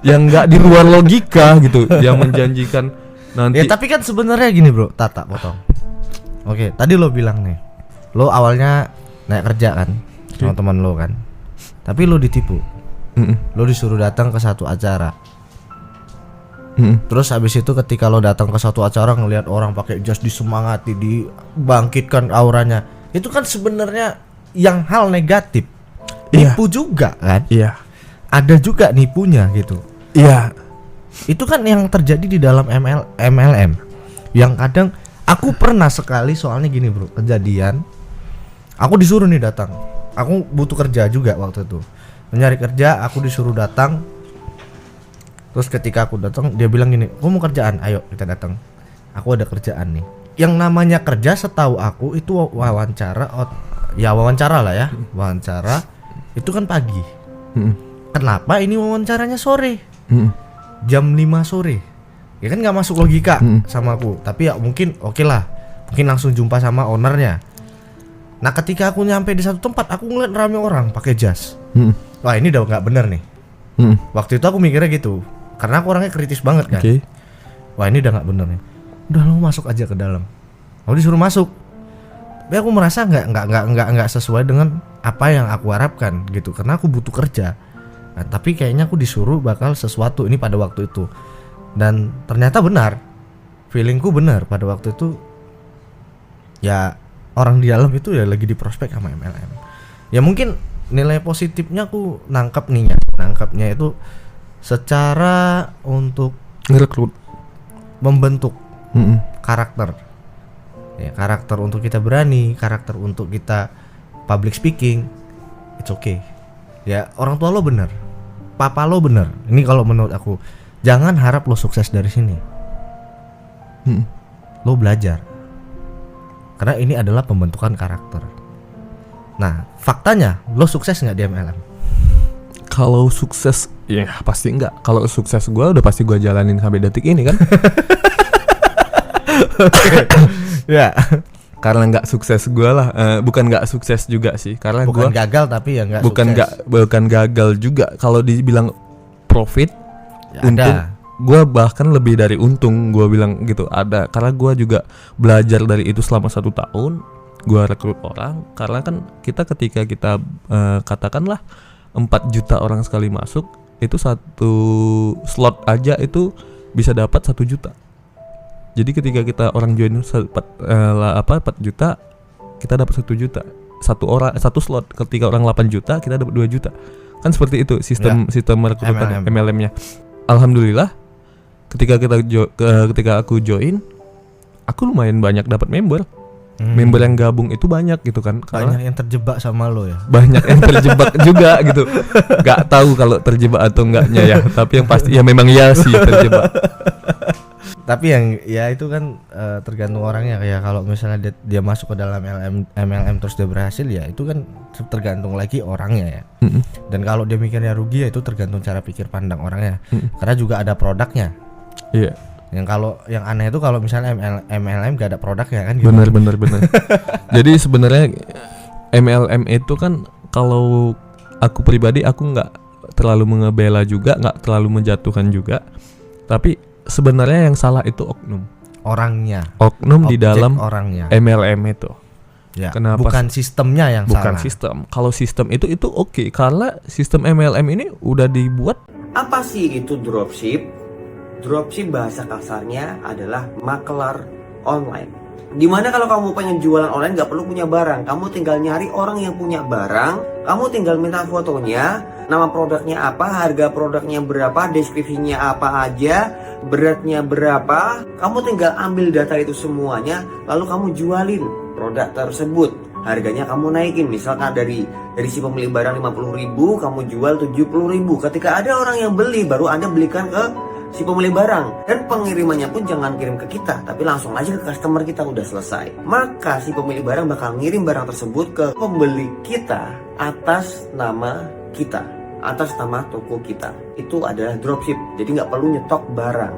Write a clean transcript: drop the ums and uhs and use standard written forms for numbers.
yang nggak di luar logika gitu, yang menjanjikan nanti. Ya tapi kan sebenarnya gini bro, Tata potong. Oke, tadi lo bilang nih, lo awalnya naik kerja kan sama teman lo kan, tapi lo ditipu. Lo disuruh datang ke satu acara. Terus habis itu ketika lo datang ke satu acara ngelihat orang pakai jas disemangati, dibangkitkan auranya, itu kan sebenarnya yang hal negatif. Nipu juga kan? Iya. Ada juga nipunya gitu. Iya. Itu kan yang terjadi di dalam MLM. Yang kadang aku pernah sekali soalnya gini bro, kejadian. Aku disuruh nih datang. Aku butuh kerja juga waktu itu. Mencari kerja, aku disuruh datang. Terus ketika aku datang, dia bilang gini, "Kamu mau kerjaan? Ayo kita datang. Aku ada kerjaan nih." Yang namanya kerja setahu aku itu wawancara, ya wawancara lah ya. Wawancara itu kan pagi. Kenapa ini wawancaranya sore? Jam 5 sore. Ya kan nggak masuk logika sama aku. Tapi ya mungkin oke lah. Mungkin langsung jumpa sama ownernya. Nah ketika aku nyampe di satu tempat, aku ngeliat rame orang pakai jas. Wah ini udah nggak bener nih. Waktu itu aku mikirnya gitu, karena aku orangnya kritis banget kan. Wah ini udah nggak bener nih. Udah lo masuk aja ke dalam. Aku disuruh masuk. Tapi aku merasa nggak sesuai dengan apa yang aku harapkan gitu, karena aku butuh kerja. Nah, tapi kayaknya aku disuruh bakal sesuatu ini pada waktu itu. Dan ternyata benar. Feelingku benar pada waktu itu. Ya orang di dalam itu ya lagi diprospek sama MLM. Ya mungkin nilai positifnya aku nangkapnya itu secara untuk ngerekrut, membentuk karakter. Ya, karakter untuk kita berani, karakter untuk kita public speaking. It's okay. Ya orang tua lo bener, papa lo bener. Ini kalau menurut aku, jangan harap lo sukses dari sini. Lo belajar. Karena ini adalah pembentukan karakter. Nah, faktanya lo sukses nggak di MLM? Kalau sukses, ya pasti enggak. Kalau sukses gue udah pasti gue jalanin sampai detik ini kan. Ya. Karena nggak sukses gue lah, bukan nggak sukses juga sih. Karena bukan gua, gagal tapi ya nggak sukses. Bukan gagal juga. Kalau dibilang profit, Ya, untung, ada. gue bahkan lebih dari untung. Gue bilang gitu ada. Karena gue juga belajar dari itu selama 1 tahun. Gue rekrut orang. Karena kan ketika kita katakanlah 4 juta orang sekali masuk, itu satu slot aja itu bisa dapat 1 juta. Jadi ketika kita orang join 4 juta, kita dapat 1 juta. Satu slot. Ketika orang 8 juta, kita dapat 2 juta. Kan seperti itu sistem rekrutan MLM-nya. Alhamdulillah ketika aku join, aku lumayan banyak dapat member. Member yang gabung itu banyak gitu kan. Banyak yang terjebak sama lo ya. Banyak yang terjebak juga gitu. Gak tahu kalau terjebak atau enggaknya ya. Tapi yang pasti ya memang ya sih terjebak. Tapi yang ya itu kan tergantung orangnya. Kayak kalau misalnya dia masuk ke dalam MLM terus dia berhasil, ya itu kan tergantung lagi orangnya ya. Dan kalau dia mikirnya rugi, ya itu tergantung cara pikir pandang orangnya. Karena juga ada produknya. Iya. Yang kalau yang aneh itu kalau misalnya MLM gak ada produknya kan gitu. Benar. Jadi sebenarnya MLM itu kan, kalau aku pribadi aku nggak terlalu mengebela juga, nggak terlalu menjatuhkan juga. Tapi sebenarnya yang salah itu oknum di dalam orangnya. MLM itu. Ya, kenapa? Bukan sistemnya yang bukan salah. Sistem. Kalau sistem itu oke, karena sistem MLM ini udah dibuat. Apa sih itu dropship? Dropship bahasa kasarnya adalah makelar online. Dimana kalau kamu pengen jualan online gak perlu punya barang. Kamu tinggal nyari orang yang punya barang. Kamu tinggal minta fotonya, nama produknya apa, harga produknya berapa, deskripsinya apa aja, beratnya berapa. Kamu tinggal ambil data itu semuanya, lalu kamu jualin produk tersebut. Harganya kamu naikin, misalkan dari si pemilik barang 50.000, kamu jual 70.000. Ketika ada orang yang beli, baru Anda belikan ke si pemilik barang. Dan pengirimannya pun jangan kirim ke kita, tapi langsung aja ke customer kita, udah selesai. Maka si pemilik barang bakal ngirim barang tersebut ke pembeli kita atas nama kita, atas nama toko kita. Itu adalah dropship. Jadi nggak perlu nyetok barang.